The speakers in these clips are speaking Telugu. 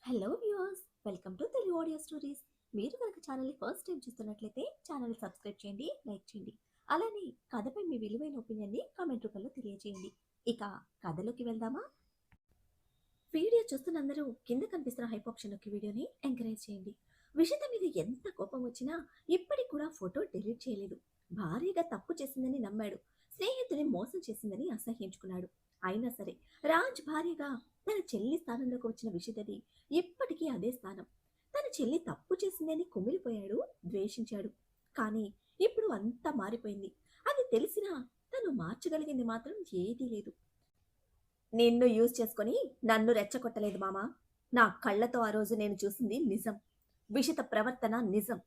Hello viewers, welcome to Telugu audio stories. మీరు కనుక ఛానల్ని ఫస్ట్ టైం చూస్తున్నట్లయితే ఛానల్ని సబ్స్క్రైబ్ చేయండి, లైక్ చేయండి. అలానే కథపై మీ విలువైన ఒపీనియన్ని కామెంట్ రూపంలో తెలియజేయండి. ఇక కథలోకి వెళ్దామా? వీడియో చూస్తున్న అందరూ కింద కనిపిస్తున్న హైప్ ఆప్షన్లోకి వీడియోని ఎంకరేజ్ చేయండి. విషిత మీద ఎంత కోపం వచ్చినా ఇప్పటికి కూడా ఫోటో డిలీట్ చేయలేదు. భారీగా తప్పు చేసిందని నమ్మాడు. స్నేహితుని మోసం చేసిందని అసహ్యించుకున్నాడు. అయినా సరే రాజ్ భార్యగా తన చెల్లి స్థానంలోకి వచ్చిన విషితది ఇప్పటికీ అదే స్థానం. తన చెల్లి తప్పు చేసిందని కుమిలిపోయాడు, ద్వేషించాడు. కానీ ఇప్పుడు అంతా మారిపోయింది. అది తెలిసినా తను మార్చగలిగింది మాత్రం ఏదీ లేదు. నిన్ను యూజ్ చేసుకొని నన్ను రెచ్చగొట్టలేదు మామా. నా కళ్ళతో ఆ రోజు నేను చూసింది నిజం. విషిత ప్రవర్తన నిజం.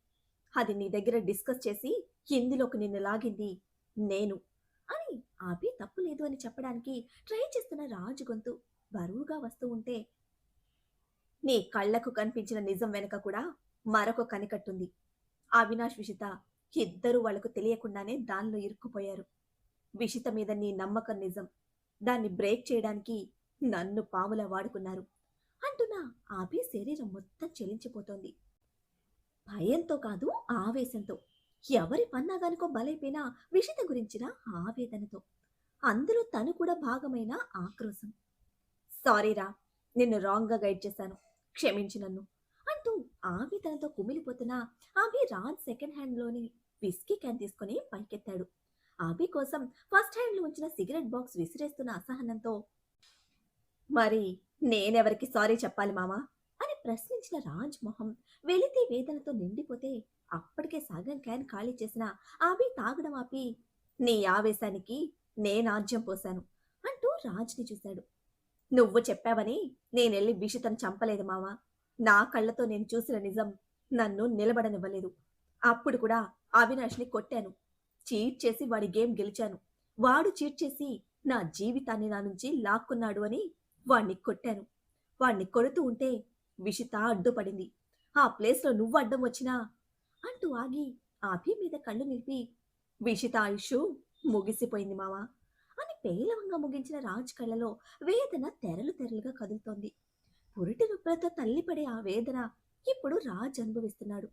అది నీ దగ్గర డిస్కస్ చేసి ఇందులోకి నిన్ను లాగింది నేను అని ఆపి తప్పు లేదు అని చెప్పడానికి ట్రై చేస్తున్న రాజు గొంతు బరువుగా వస్తూ ఉంటే, నీ కళ్ళకు కనిపించిన నిజం వెనక కూడా మరొక కనికట్టుంది. అవినాష్, విషిత ఇద్దరూ వాళ్లకు తెలియకుండానే దానిలో ఇరుక్కుపోయారు. విషిత మీద నీ నమ్మకం నిజం. దాన్ని బ్రేక్ చేయడానికి నన్ను పాములా వాడుకున్నారు అంటున్నా ఆపి శరీరం మొత్తం చెలించిపోతోంది. భయంతో కాదు, ఆవేశంతో. ఎవరి పన్నాగానికో బలైపోయినా విషిత గురించిన ఆవేదనతో. అందులో తను కూడా భాగమైన ఆక్రోశం. సారీరా, నిన్ను రాంగ్గా గైడ్ చేశాను, క్షమించి నన్ను అంటూ ఆవేదనతో కుమిలిపోతున్న ఆమె రాజ్ సెకండ్ హ్యాండ్లోని విస్కీ క్యాన్ తీసుకుని పైకెత్తాడు. ఆబి కోసం ఫస్ట్ హ్యాండ్లో ఉంచిన సిగరెట్ బాక్స్ విసిరేస్తున్న అసహనంతో, మరి నేనెవరికి సారీ చెప్పాలి మామా అని ప్రశ్నించిన రాజ్ మొహం వెలితి వేదనతో నిండిపోతే అప్పటికే సగం క్యాన్ ఖాళీ చేసిన ఆబి తాగడం ఆపి, నీ ఆవేశానికి నేనాజ్యం పోశాను అంటూ రాజ్ని చూశాడు. నువ్వు చెప్పావని నేనెళ్ళి విషితను చంపలేదు మావా. నా కళ్ళతో నేను చూసిన నిజం నన్ను నిలబడనివ్వలేదు. అప్పుడు కూడా అవినాష్ని కొట్టాను. చీట్ చేసి వాడి గేమ్ గెలిచాను. వాడు చీట్ చేసి నా జీవితాన్ని నా నుంచి లాక్కున్నాడు అని వాణ్ణి కొట్టాను. వాణ్ణి కొడుతూ ఉంటే విషిత అడ్డుపడింది. ఆ ప్లేస్లో నువ్వు అడ్డం వచ్చినా అంటూ ఆగి ఆభి మీద కళ్ళు నిలిపి, విషిత ఆయుష్ ముగిసిపోయింది మావా అని పేలవంగా ముగించిన రాజ్ కళ్ళలో వేదన తెరలు తెరలుగా కదులుతోంది. పురిటి నొప్పులతో తల్లిపడే ఆ వేదన ఇప్పుడు రాజ్ అనుభవిస్తున్నాడు.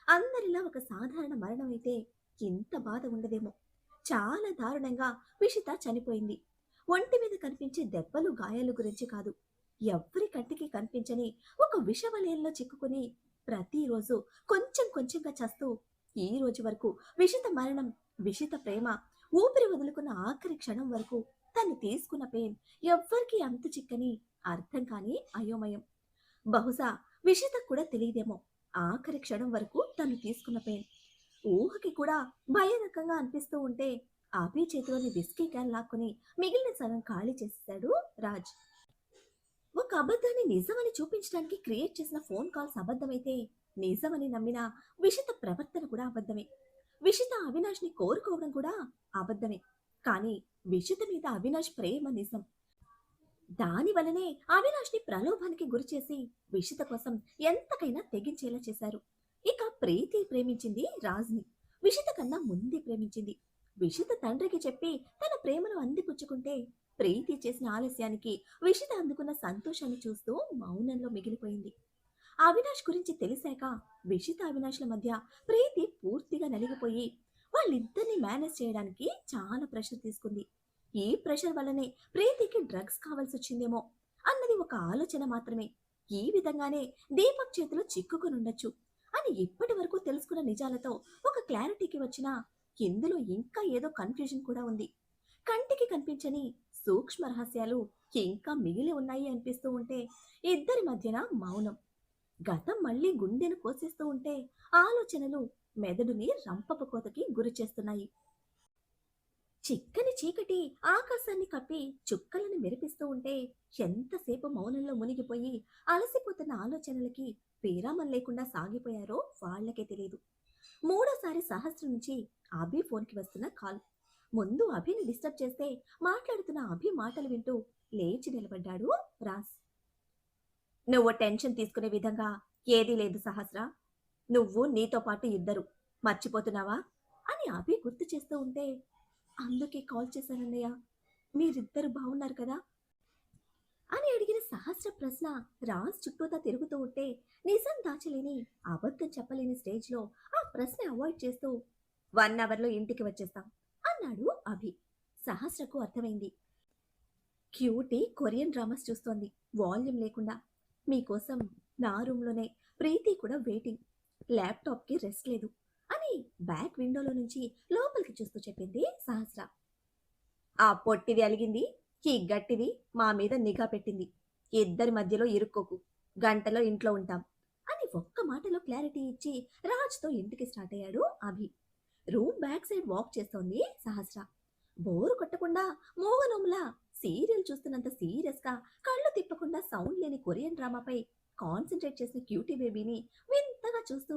అందరిలా ఒక సాధారణ మరణం అయితే ఇంత బాధ ఉండదేమో. చాలా దారుణంగా విషిత చనిపోయింది. ఒంటి మీద కనిపించే దెబ్బలు, గాయాలు గురించి కాదు. ఎవ్వరి కంటికి కనిపించని ఒక విషవలయంలో చిక్కుకుని ప్రతిరోజు కొంచెం కొంచెంగా చస్తూ ఈ రోజు వరకు విషిత మరణం, విషిత ప్రేమ, ఊపిరి వదులుకున్న ఆఖరి క్షణం వరకు తను తీసుకున్న పెయిన్ ఎవ్వరికీ అంతు చిక్కని, అర్థం కాని అయోమయం. బహుశా విషిత కూడా తెలియదేమో ఆఖరి క్షణం వరకు తను తీసుకున్న పెయిన్. ఊహకి కూడా భయానకంగా అనిపిస్తూ ఉంటే ఆపి చేతిలోని విస్కీ క్యాన్ లాక్కుని మిగిలిన సగం ఖాళీ చేసేశాడు రాజ్. ఒక అబద్ధాన్ని నిజమని చూపించడానికి క్రియేట్ చేసిన ఫోన్ కాల్స్ అబద్ధమైతే, నిజమని నమ్మిన విషిత ప్రవర్తన కూడా అబద్ధమే. విషిత అవినాష్ని కోరుకోవడం కూడా అబద్ధమే. కానీ విషిత మీద అవినాష్ ప్రేమ నిజం. దాని వలనే అవినాష్ని ప్రలోభానికి గురిచేసి విషిత కోసం ఎంతకైనా తెగించేలా చేశారు. ఇక ప్రీతి ప్రేమించింది రాజ్ని. విషిత కన్నా ముందే ప్రేమించింది. విషిత తండ్రికి చెప్పి తన ప్రేమను అందిపుచ్చుకుంటే ప్రీతి చేసిన ఆలస్యానికి విషిత అందుకున్న సంతోషాన్ని చూస్తూ మౌనంలో మిగిలిపోయింది. అవినాష్ గురించి తెలిసాక విషిత అవినాష్ల మధ్య ప్రీతి పూర్తిగా నలిగిపోయి వాళ్ళిద్దరిని మేనేజ్ చేయడానికి చాలా ప్రెషర్ తీసుకుంది. ఈ ప్రెషర్ వల్లనే ప్రీతికి డ్రగ్స్ కావాల్సి వచ్చిందేమో అన్నది ఒక ఆలోచన మాత్రమే. ఈ విధంగానే దీపక్ చేతిలో చిక్కుకునుండొచ్చు అని ఇప్పటి వరకు తెలుసుకున్న నిజాలతో ఒక క్లారిటీకి వచ్చినా ఇందులో ఇంకా ఏదో కన్ఫ్యూజన్ కూడా ఉంది. కంటికి కనిపించని సూక్ష్మ రహస్యాలు ఇంకా మిగిలి ఉన్నాయి అనిపిస్తూ ఉంటే ఇద్దరి మధ్యన మౌనం. గతం మళ్ళీ గుండెను కోసేస్తూ ఉంటే ఆలోచనలు మెదడుని రంపపు కోతకి గురి చేస్తున్నాయి. చిక్కని చీకటి ఆకాశాన్ని కప్పి చుక్కలను మెరిపిస్తూ ఉంటే ఎంతసేపు మౌనంలో మునిగిపోయి అలసిపోతున్న ఆలోచనలకి విరామం లేకుండా సాగిపోయారో వాళ్లకే తెలియదు. మూడోసారి సహస్రం నుంచి అభి ఫోన్కి వస్తున్న కాల్. ముందు అభిని డిస్టర్బ్ చేస్తే మాట్లాడుతున్న అభి మాటలు వింటూ లేచి నిలబడ్డాడు రాజ్. నువ్వు టెన్షన్ తీసుకునే విధంగా ఏదీ లేదు సహస్ర. నువ్వు నీతో పాటు ఇద్దరు మర్చిపోతున్నావా అని అభి గుర్తు చేస్తూ ఉంటే, అందుకే కాల్ చేశానన్నయ్య, మీరిద్దరు బాగున్నారు కదా అని అడిగిన సహస్ర ప్రశ్న రాజ్ చుట్టూతా తిరుగుతూ ఉంటే నిజం దాచలేని, అబద్ధం చెప్పలేని స్టేజ్లో ఆ ప్రశ్న అవాయిడ్ చేస్తూ 1 అవర్లో ఇంటికి వచ్చేస్తాం అన్నాడు అభి. సహస్రకు అర్థమైంది. క్యూటీ కొరియన్ డ్రామాస్ చూస్తోంది వాల్యూమ్ లేకుండా. మీకోసం నా రూమ్లోనే ప్రీతి కూడా వెయిటింగ్. ల్యాప్టాప్కి రెస్ట్ లేదు అని బ్యాక్ విండోలో నుంచి లోపలికి చూస్తూ చెప్పింది సహస్ర. ఆ పొట్టిది అలిగింది, ఈ గట్టిది మా మీద నిఘా పెట్టింది. ఇద్దరి మధ్యలో ఇరుక్కోకు, గంటలో ఇంట్లో ఉంటాం అని ఒక్క మాటలో క్లారిటీ ఇచ్చి రాజ్తో ఇంటికి స్టార్ట్ అయ్యాడు అభి. రూమ్ బ్యాక్ సైడ్ వాక్ చేస్తోంది సహస్ర. బోరు కొట్టకుండా మూగనోములా సీరియల్ చూస్తున్నంత సీరియస్గా కళ్ళు తిప్పకుండా సౌండ్ లేని కొరియన్ డ్రామాపై కాన్సన్ట్రేట్ చేసిన క్యూటీ బేబీని వింతగా చూస్తూ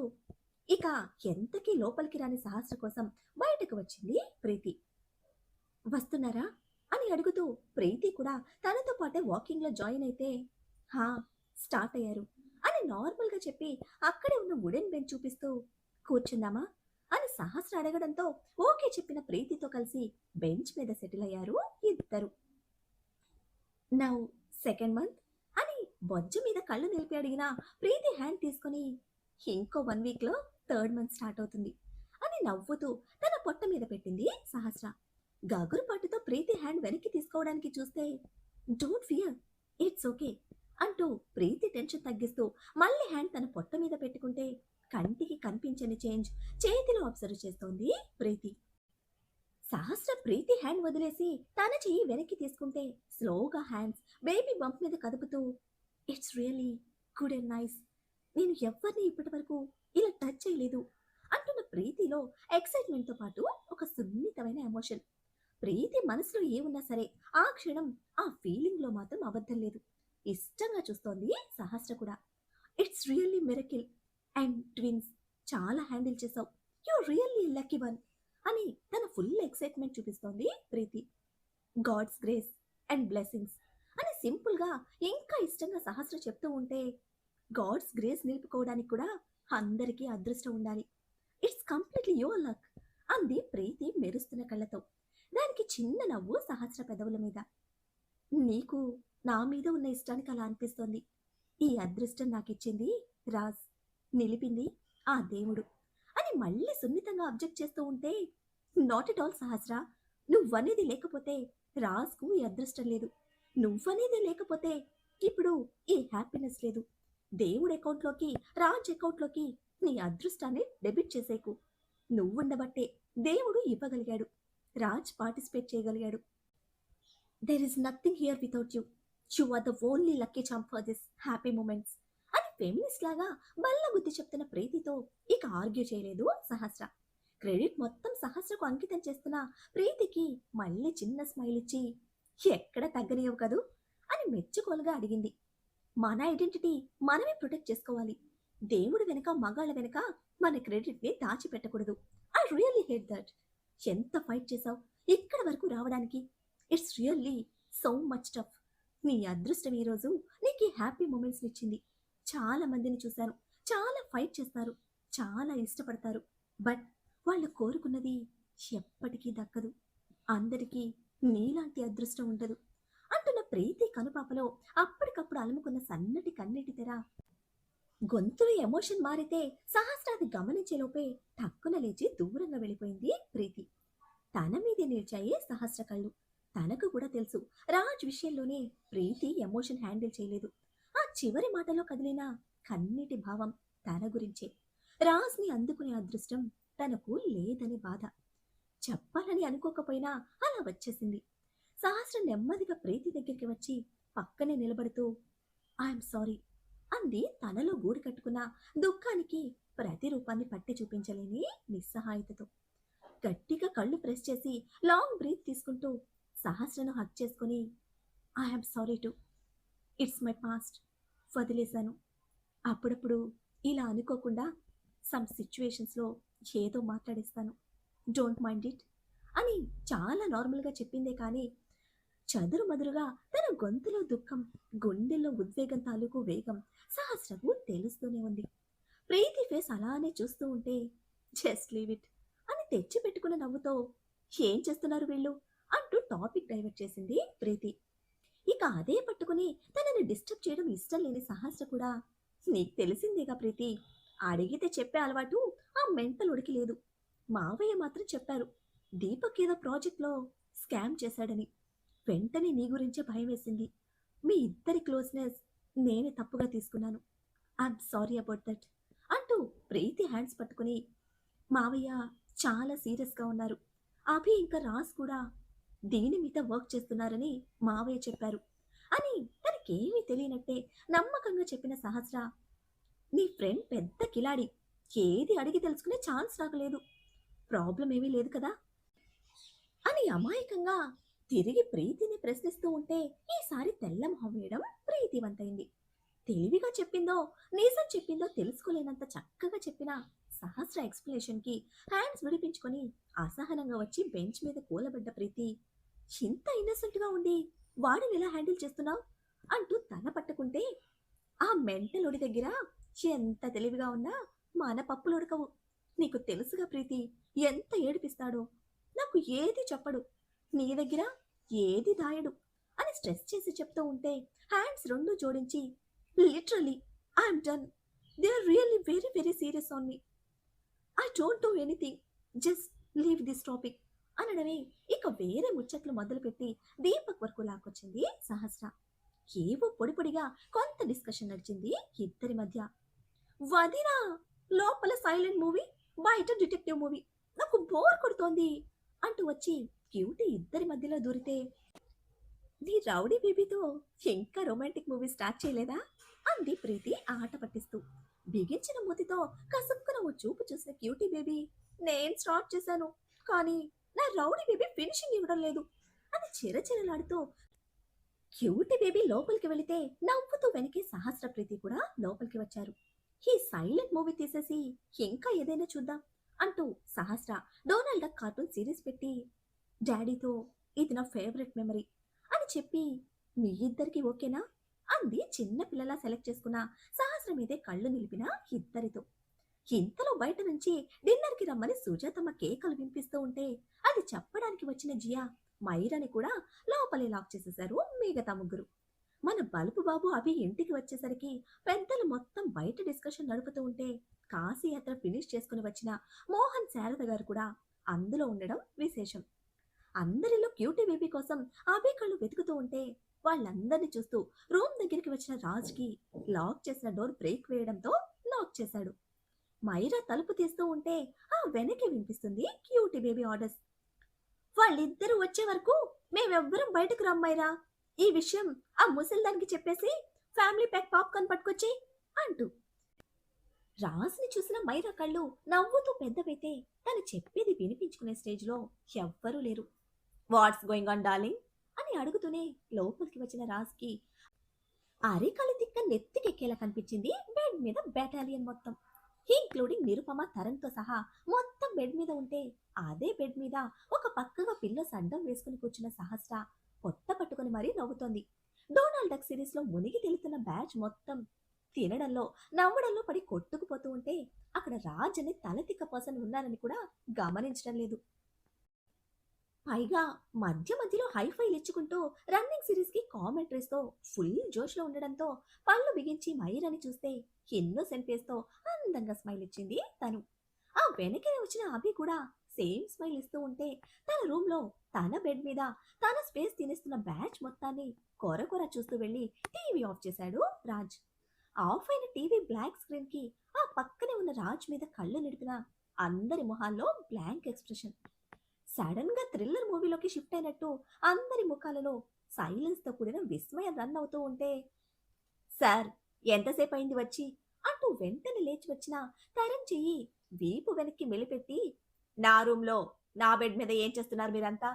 ఇక ఎంతకీ లోపలికి రాని సహస్ర కోసం బయటకు వచ్చింది ప్రీతి. వస్తున్నారా అని అడుగుతూ ప్రీతి కూడా తనతో పాటే వాకింగ్లో జాయిన్ అయితే హా స్టార్ట్ అయ్యారు అని నార్మల్గా చెప్పి అక్కడే ఉన్న వుడెన్ బెంచ్ చూపిస్తూ కూర్చుందామా అని సహస్ర అడగడంతో ఓకే చెప్పిన ప్రీతితో కలిసి బెంచ్ మీద సెటిల్ అయ్యారు ఇద్దరు. నౌ సెకండ్ మంత్ అని బొజ్జు మీద కళ్ళు నిలిపి అడిగిన ప్రీతి హ్యాండ్ తీసుకొని ఇంకో 1 వీక్లో థర్డ్ మంత్ స్టార్ట్ అవుతుంది అని నవ్వుతూ తన పొట్ట మీద పెట్టింది సహస్ర. గగురుపాటుతో ప్రీతి హ్యాండ్ వెనక్కి తీసుకోవడానికి చూస్తే డోంట్ ఫియర్, ఇట్స్ ఓకే అంటూ ప్రీతి టెన్షన్ తగ్గిస్తూ మళ్ళీ హ్యాండ్ తన పొట్ట మీద పెట్టుకుంటే కంటికి కనిపించని చేంజ్ చేతిలో అబ్జర్వ్ చేస్తోంది ప్రీతి. సహస్ర ప్రీతి హ్యాండ్ వదిలేసి తన చెయ్యి వెనక్కి తీసుకుంటే స్లోగా హ్యాండ్స్ బేబీ బంప్ మీద కదుపుతూ it's really good and nice, నేను ఎవరిని ఇప్పటి వరకు ఇలా టచ్ చేయలేదు అంటున్న ప్రీతిలో ఎక్సైట్మెంట్తో పాటు ఒక సున్నితమైన ఎమోషన్. ప్రీతి మనసులో ఏమున్నా సరే ఆ క్షణం ఆ ఫీలింగ్లో మాత్రం అబద్ధం లేదు. ఇష్టంగా చూస్తోంది సహస్ర కూడా. It's really miracle and twins, చాలా హ్యాండిల్ చేసావు, యూ రియల్లీ లక్కీ వన్ అని తన ఫుల్ ఎక్సైట్మెంట్ చూపిస్తోంది ప్రీతి. గాడ్స్ గ్రేస్ అండ్ బ్లెస్సింగ్స్ అని సింపుల్గా ఇంకా ఇష్టంగా సహస్ర చెప్తూ ఉంటే గాడ్స్ గ్రేస్ నిలుపుకోవడానికి కూడా అందరికీ అదృష్టం ఉండాలి. ఇట్స్ కంప్లీట్లీ యువర్ లక్ అంది ప్రీతి మెరుస్తున్న కళ్ళతో. దానికి చిన్న నవ్వు సహస్ర పెదవుల మీద. నీకు నా మీద ఉన్న ఇష్టానికి అలా అనిపిస్తోంది. ఈ అదృష్టం నాకిచ్చింది రాజ్, నిలిపింది ఆ దేవుడు అని మళ్ళీ సున్నితంగా అబ్జెక్ట్ చేస్తూ ఉంటే నాట్ ఎట్ ఆల్ సహస్ర, నువ్వనేది లేకపోతే రాజ్కు ఈ అదృష్టం లేదు. నువ్వనేది లేకపోతే ఇప్పుడు ఈ హ్యాపీనెస్ లేదు. దేవుడి అకౌంట్లోకి రాజ్ అకౌంట్లోకి నీ అదృష్టాన్ని డెబిట్ చేసేకు. నువ్వుండబట్టే దేవుడు ఇవ్వగలిగాడు, రాజ్ పార్టిసిపేట్ చేయగలిగాడు. There is nothing here without you, you are the only lucky champ for this happy moments అని ఫెమినిస్ట్ లాగా బల్ల బుద్ధి చెప్తున్న ప్రీతితో ఇక ఆర్గ్యూ చేయలేదు సహస్ర. క్రెడిట్ మొత్తం సహస్రకు అంకితం చేస్తున్న ప్రీతికి మళ్ళీ చిన్న స్మైల్ ఇచ్చి ఎక్కడ తగ్గనియవు కదూ అని మెచ్చుకోలుగా అడిగింది. మన ఐడెంటిటీ మనమే ప్రొటెక్ట్ చేసుకోవాలి. దేవుడు వెనక మగాళ్ళ వెనక మన క్రెడిట్ని దాచిపెట్టకూడదు. I really hate that. ఎంత ఫైట్ చేసావు ఇక్కడ వరకు రావడానికి. It's really so much tough. నీ అదృష్టం ఈరోజు నీకు ఈ హ్యాపీ మూమెంట్స్ని ఇచ్చింది. చాలా మందిని చూశాను, చాలా ఫైట్ చేస్తారు, చాలా ఇష్టపడతారు, బట్ వాళ్ళు కోరుకున్నది ఎప్పటికీ దక్కదు. అందరికీ నీలాంటి అదృష్టం ఉండదు అంటున్న ప్రీతి కనుపాపలో అప్పటికప్పుడు అలుముకున్న సన్నటి కన్నీటి తెర. గొంతులో ఎమోషన్ మారితే సహస్రాది గమనించేలోపే టక్కున లేచి దూరంగా వెళ్ళిపోయింది ప్రీతి. తన మీదే నిలిచాయి సహస్ర కళ్ళు. తనకు కూడా తెలుసు రాజ్ విషయంలోనే ప్రీతి ఎమోషన్ హ్యాండిల్ చేయలేదు. ఆ చివరి మాటలో కదిలిన కన్నీటి భావం తన గురించే. రాజ్ని అందుకునే అదృష్టం తనకు లేదని బాధ. చెప్పాలని అనుకోకపోయినా అలా వచ్చేసింది. సహస్ర నెమ్మదిగా ప్రీతి దగ్గరికి వచ్చి పక్కనే నిలబడుతూ ఐఎమ్ సారీ అంది తనలో గూడు కట్టుకున్న దుఃఖానికి ప్రతిరూపాన్ని పట్టి చూపించలేని నిస్సహాయతతో. గట్టిగా కళ్ళు ప్రెస్ చేసి లాంగ్ బ్రీత్ తీసుకుంటూ సహస్రను హక్ చేసుకుని I'm sorry to, it's my past, వదిలేశాను. అప్పుడప్పుడు ఇలా అనుకోకుండా సమ్ సిచ్యువేషన్స్లో ఏదో మాట్లాడేస్తాను, డోంట్ మైండ్ ఇట్ అని చాలా నార్మల్గా చెప్పిందే కానీ చదురు మదురుగా తన గొంతులో దుఃఖం, గుండెల్లో ఉద్వేగం తాలూకు వేగం సహస్రకు తెలుస్తూనే ఉంది. ప్రీతి ఫేస్ అలానే చూస్తూ ఉంటే జస్ట్ లీవ్ ఇట్ అని తెచ్చి పెట్టుకున్న నవ్వుతో ఏం చేస్తున్నారు వీళ్ళు అంటూ టాపిక్ డైవర్ట్ చేసింది ప్రీతి. ఇక అదే పట్టుకుని తనని డిస్టర్బ్ చేయడం ఇష్టం లేని సహస్ర కూడా, నీకు తెలిసిందేగా ప్రీతి, అడిగితే చెప్పే అలవాటు ఆ మెంటల్ ఉడికి లేదు. మావయ్య మాత్రం చెప్పారు దీపక్ ఏదో ప్రాజెక్ట్లో స్కామ్ చేశాడని. వెంటనే నీ గురించే భయం వేసింది. మీ ఇద్దరి క్లోజ్నెస్ నేనే తప్పుగా తీసుకున్నాను. ఐఎమ్ సారీ అబౌట్ దట్ అంటూ ప్రీతి హ్యాండ్స్ పట్టుకుని మావయ్య చాలా సీరియస్గా ఉన్నారు. అభి ఇంకా రాజ్ కూడా దీని మీద వర్క్ చేస్తున్నారని మావయ్య చెప్పారు అని తనకేమీ తెలియనట్టే నమ్మకంగా చెప్పిన సహస్ర, నీ ఫ్రెండ్ పెద్ద కిలాడి, ఏది అడిగి తెలుసుకునే ఛాన్స్ నాకు లేదు, ప్రాబ్లం ఏమీ లేదు కదా అని అమాయకంగా తిరిగి ప్రీతిని ప్రశ్నిస్తూ ఉంటే ఈసారి తెల్ల మొహం వేయడం ప్రీతి వంతైంది. తెలివిగా చెప్పిందో నిజం చెప్పిందో తెలుసుకోలేనంత చక్కగా చెప్పిన సహస్ర ఎక్స్ప్లెనేషన్కి హ్యాండ్స్ విడిపించుకొని అసహనంగా వచ్చి బెంచ్ మీద కూలబడ్డ ప్రీతి, ఇంత ఇన్నసెంట్గా ఉండి వాడిని ఎలా హ్యాండిల్ చేస్తున్నావు అంటూ తల పట్టుకుంటే, ఆ మెంటలుడి దగ్గర ఎంత తెలివిగా ఉన్నా మన పప్పులు ఉడకవు. నీకు తెలుసుగా ప్రీతి ఎంత ఏడిపిస్తాడో, నాకు ఏది చెప్పడు, నీ దగ్గర ఏది దాయడు అని స్ట్రెస్ చేసి చెప్తూ ఉంటే హ్యాండ్స్ రెండు జోడించి, literally I'm done, they are really very very serious on me, I don't do anything, just leave this topic అనడమే ఇక వేరే ముచ్చట్లు మొదలుపెట్టి దీపక్ వరకు లాక్కొచ్చింది సహస్ర. ఏవో పొడి పొడిగా కొంత డిస్కషన్ నడిచింది ఇద్దరి మధ్య. వదినా, లోపల సైలెంట్ మూవీ, బయట డిటెక్టివ్ మూవీ, నాకు బోర్ కొడుతోంది అంటూ వచ్చి క్యూటీ ఇద్దరి మధ్యలో దూరితే, నీ రౌడీ బేబీతో ఇంకా రొమాంటిక్ మూవీ స్టార్ట్ చేయలేదా అంది ప్రీతి ఆట పట్టిస్తూ. బిగించిన మూతితో కసుక్కున ఓ చూపు చూసిన క్యూటీ బేబీ, నేను స్టార్ట్ చేశాను కానీ నా రౌడీ బేబీ ఫినిషింగ్ ఇవ్వడం లేదు అని చిరచిరలాడుతూ క్యూటీ బేబీ లోపలికి వెళితే నవ్వుతూ వెనకే సహస్ర ప్రీతి కూడా లోపలికి వచ్చారు. ఈ సైలెంట్ మూవీ తీసేసి ఇంకా ఏదైనా చూద్దాం అంటూ సహస్ర డొనాల్డ్ డక్ కార్టూన్ సిరీస్ పెట్టి డాడీతో ఇది నా ఫేవరెట్ మెమరీ అని చెప్పి, మీ ఇద్దరికి ఓకేనా అంది చిన్న పిల్లలా సెలెక్ట్ చేసుకున్న సహస్ర మీదే కళ్ళు నిలిపిన ఇద్దరితో. ఇంతలో బయట నుంచి డిన్నర్కి రమ్మని సుజాతమ్మ కేకలు వినిపిస్తూ ఉంటే అది చెప్పడానికి వచ్చిన జియా మైరాని కూడా లోపలే లాక్ చేసేశారు మిగతా ముగ్గురు. మన బలుపు బాబు అభి ఇంటికి వచ్చేసరికి పెద్దలు మొత్తం బయట డిస్కషన్ నడుపుతూ ఉంటే కాశీ యాత్ర ఫినిష్ చేసుకుని వచ్చిన మోహన్ శారద గారు కూడా అందులో ఉండడం విశేషం. అందరిలో క్యూటీ బేబీ కోసం అభి కళ్ళు వెతుకుతూ ఉంటే వాళ్ళందరినీ చూస్తూ రూమ్ దగ్గరికి వచ్చిన రాజ్కి లాక్ చేసిన డోర్ బ్రేక్ వేయడంతో లాక్ చేశాడు. మైరా తలుపు తీస్తూ ఉంటే ఆ వెనకే వినిపిస్తుంది క్యూటీ బేబీ ఆర్డర్స్, వాళ్ళిద్దరూ వచ్చే వరకు మేమెవ్వరం బయటకు రమ్మైరా, ఈ విషయం ఆ ముసల్దానికి చెప్పేసి ఫ్యామిలీ ప్యాక్ పాప్కార్న్ పట్టుకొచ్చి అంటూ. రాజ్ని చూసిన మైరా కళ్ళు నవ్వుతూ పెద్దవైతే తను చెప్పేది వినిపించుకునే స్టేజ్లో ఎవ్వరూ లేరు. వాట్స్ గోయింగ్ ఆన్ డార్లింగ్ అని అడుగుతూనే లోపలికి వచ్చిన రాజ్కి అరికాలి తిక్క నెత్తికెక్కేలా కనిపించింది బెడ్ మీద బెటాలియన్ మొత్తం, ఇంక్లూడింగ్ నిరుపమ తరంతో సహా మొత్తం బెడ్ మీద ఉంటే అదే బెడ్ మీద ఒక పక్కగా పిల్లోస్ అడ్డం వేసుకుని కూర్చున్న సహస్ర పొట్ట పట్టుకుని మరీ నవ్వుతోంది. డొనాల్డ్ డక్ సిరీస్ లో మునిగి తెలుతున్న బ్యాచ్ మొత్తం తినడంలో నవ్వడంలో పడి కొట్టుకుపోతూ ఉంటే అక్కడ రాజ్ అనే తలతిక్క పర్సన్ ఉన్నారని కూడా గమనించడం లేదు. పైగా మధ్య మధ్యలో హైఫైలు ఇచ్చుకుంటూ రన్నింగ్ సిరీస్ కి కామెంటరీస్ తో ఫుల్ జోష్ లో ఉండడంతో పళ్ళు బిగించి మైరని చూస్తే ఇన్నోసెంట్ ఫేస్ తో అందంగా స్మైల్ ఇచ్చింది తను. ఆ వెనకే వచ్చిన అభి కూడా సేమ్ స్మైల్ ఇస్తూ ఉంటే తన రూమ్ లో తన బెడ్ మీద తన స్పేస్ తినేస్తున్న బ్యాచ్ మొత్తాన్ని కొర కొర చూస్తూ వెళ్ళి టీవీ ఆఫ్ చేశాడు రాజ్. ఆఫ్ అయిన టీవీ బ్లాక్ స్క్రీన్ కి ఆ పక్కనే ఉన్న రాజ్ మీద కళ్ళు నిడిపిన అందరి మొహాల్లో బ్లాంక్ ఎక్స్ప్రెషన్. సడన్ గా థ్రిల్లర్ మూవీలోకి షిఫ్ట్ అయినట్టు అందరి ముఖాలలో సైలెన్స్ తో కూడిన విస్మయం రన్ అవుతూ ఉంటే, సార్ ఎంతసేపు అయింది వచ్చి అంటూ వెంటనే లేచి వచ్చిన తరం చెయ్యి వీపు వెనక్కి మెలిపెట్టి, నా రూమ్లో నా బెడ్ మీద ఏం చేస్తున్నారు మీరంతా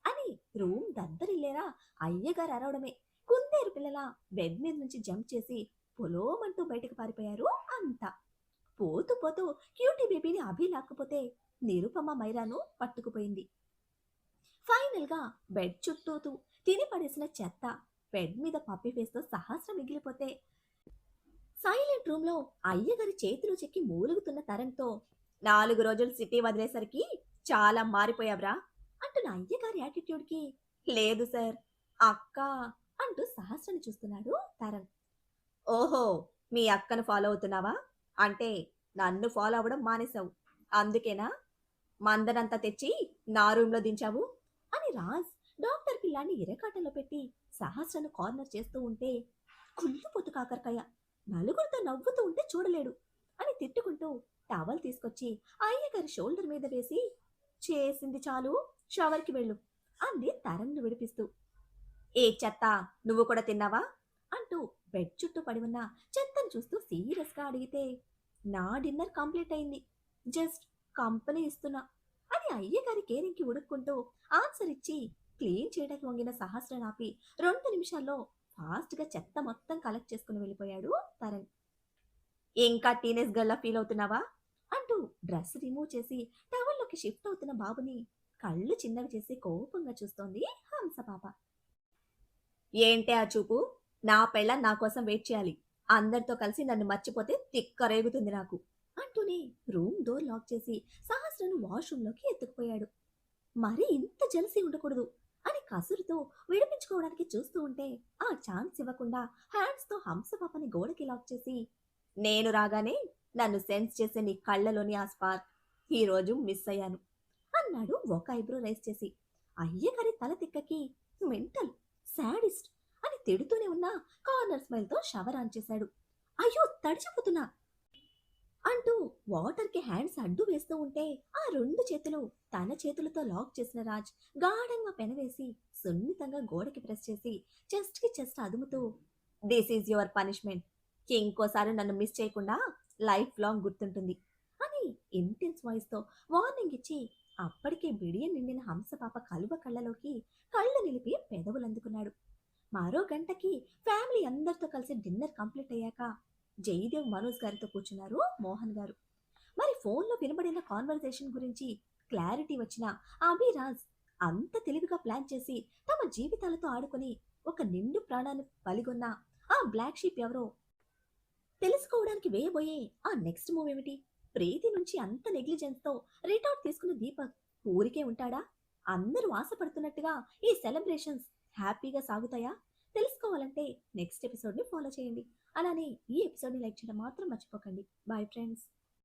అని రూమ్ దద్దరిల్లేరా అయ్యగారు అరవడమే కుందేరు పిల్లల బెడ్ మీద నుంచి జంప్ చేసి పొలోమంటూ బయటకు పారిపోయారు అంతా. పోతూ పోతూ క్యూటీ బేబీని అభి లాక్కపోతే నిరుపమ మైరాను పట్టుకుపోయింది. ఫైనల్ గా బెడ్ చుట్టూతూ తిని పడేసిన చెత్త బెడ్ మీద పప్పి ఫేస్తో సహస్ర మిగిలిపోతే సైలెంట్ రూమ్ లో అయ్యగారి చేతులు చెక్కి మూలుగుతున్న తరంతో, 4 రోజులు సిటీ వదిలేసరికి చాలా మారిపోయావ్రా అంటున్న అయ్యగారి యాటిట్యూడ్ కి, లేదు సార్ అక్క అంటూ సహస్రని చూస్తున్నాడు తరణ్. ఓహో! మీ అక్కను ఫాలో అవుతున్నావా? అంటే నన్ను ఫాలో అవ్వడం మానేశావు. అందుకేనా మందనంతా తెచ్చి నా రూమ్‌లో దించావు? అని రాజ్ డాక్టర్ పిల్లాడిని ఇరకాటంలో పెట్టి సహస్రను కార్నర్ చేస్తూ ఉంటే కుళ్ళిపోతు కాకరకాయ. నలుగురితో నవ్వుతూ ఉంటే చూడలేడు అని తిట్టుకుంటూ టవల్ తీసుకొచ్చి అయ్యగారి షోల్డర్ మీద వేసి చేసింది చాలు షవర్‌కి వెళ్ళు అంది తరణ్‌ను విడిపిస్తూ. ఏ చెత్త నువ్వు కూడా తిన్నావా? అంటూ బెడ్ చుట్టూ పడి ఉన్న చెత్తను చూస్తూ సీరియస్‌గా అడిగితే నా డిన్నర్ కంప్లీట్ అయింది. జస్ట్ కంపెనీ ఇస్తున్నా అని అయ్యగారి కేరింగ్‌కి ఉడుక్కుంటూ ఆన్సర్ ఇచ్చి క్లీన్ చేయడానికి వంగిన సహస్రని ఆపి 2 నిమిషాల్లో ఫాస్ట్‌గా చెత్త మొత్తం కలెక్ట్ చేసుకొని వెళ్ళిపోయాడు తరుణ్. ఇంకా టీనేజ్ గర్ల్‌లా ఫీల్ అవుతున్నావా? అంటూ డ్రెస్ రిమూవ్ చేసి టవల్‌లోకి షిఫ్ట్ అవుతున్న బాబుని కళ్ళు చిన్నవి చేసి కోపంగా చూస్తోంది హంస పాప. ఏంటే ఆ చూపు? నా పెళ్ళాం నా కోసం వెయిట్ చేయాలి. అందరితో కలిసి నన్ను మర్చిపోతే తిక్క రేగుతుంది నాకు. అంటూనే రూమ్ డోర్ లాక్ చేసి సహస్రను వాష్‌రూమ్‌లోకి ఎత్తుకుపోయాడు. మరీ ఇంత జెలసీ ఉండకూడదు అని కసురుతూ విడిపించుకోవడానికి చూస్తూ ఉంటే ఆ ఛాన్స్ ఇవ్వకుండా హ్యాండ్స్‌తో హంస పాపని గోడకి లాక్ చేసి నేను రాగానే నన్ను సెన్స్ చేసే నీ కళ్ళలోని ఆ స్పార్క్ ఈరోజు మిస్ అయ్యాను అన్నాడు ఒక ఐబ్రో రైస్ చేసి. అయ్యగారి తల తిక్కకి మెంటల్, శాడిస్ట్ అని తిడుతూనే ఉన్న కార్నర్ స్మైల్తో షవర్ ఆన్ చేశాడు. అయ్యో తడిచిపోతున్నా అంటూ వాటర్‌కి హ్యాండ్స్ అడ్డు వేస్తూ ఉంటే, ఆ 2 చేతులు తన చేతులతో లాక్ చేసిన రాజ్ గాఢంగా పెనవేసి, సున్నితంగా గోడకి ప్రెస్ చేసి, చెస్ట్‌కి చెస్ట్ అదుముతూ, దిస్ ఈజ్ యువర్ పనిష్మెంట్. ఇంకోసారి నన్ను మిస్ చేయకుండా లైఫ్ లాంగ్ గుర్తుంటుంది అని ఇంటెన్స్ వాయిస్‌తో వార్నింగ్ ఇచ్చి, అప్పటికే బిడియం నిండిన హంసపాప కలువ కళ్ళలోకి కళ్ళు నిలిపి పెదవులందుకున్నాడు. మరో గంటకి ఫ్యామిలీ అందరితో కలిసి డిన్నర్ కంప్లీట్ అయ్యాక జయదేవ్ మనోజ్ గారితో కూర్చున్నారు మోహన్ గారు. మరి ఫోన్లో వినబడిన కాన్వర్సేషన్ గురించి క్లారిటీ వచ్చిన అభిరాజ్ అంత తెలివిగా ప్లాన్ చేసి తమ జీవితాలతో ఆడుకొని ఒక నిండు ప్రాణాన్ని బలిగొన్న ఆ బ్లాక్ షీప్ ఎవరో తెలుసుకోవడానికి వేయబోయే ఆ నెక్స్ట్ మూవ్ ఏమిటి? ప్రీతి నుంచి అంత నెగ్లిజెన్స్‌తో రిటార్ట్ తీసుకున్న దీపక్ ఊరికే ఉంటాడా? అందరూ ఆశపడుతున్నట్టుగా ఈ సెలబ్రేషన్స్ హ్యాపీగా సాగుతాయా? తెలుసుకోవాలంటే నెక్స్ట్ ఎపిసోడ్‌ని ఫాలో చేయండి. అలానే ఈ ఎపిసోడ్‌ని లైక్ చేయడం మాత్రం మర్చిపోకండి. Bye friends.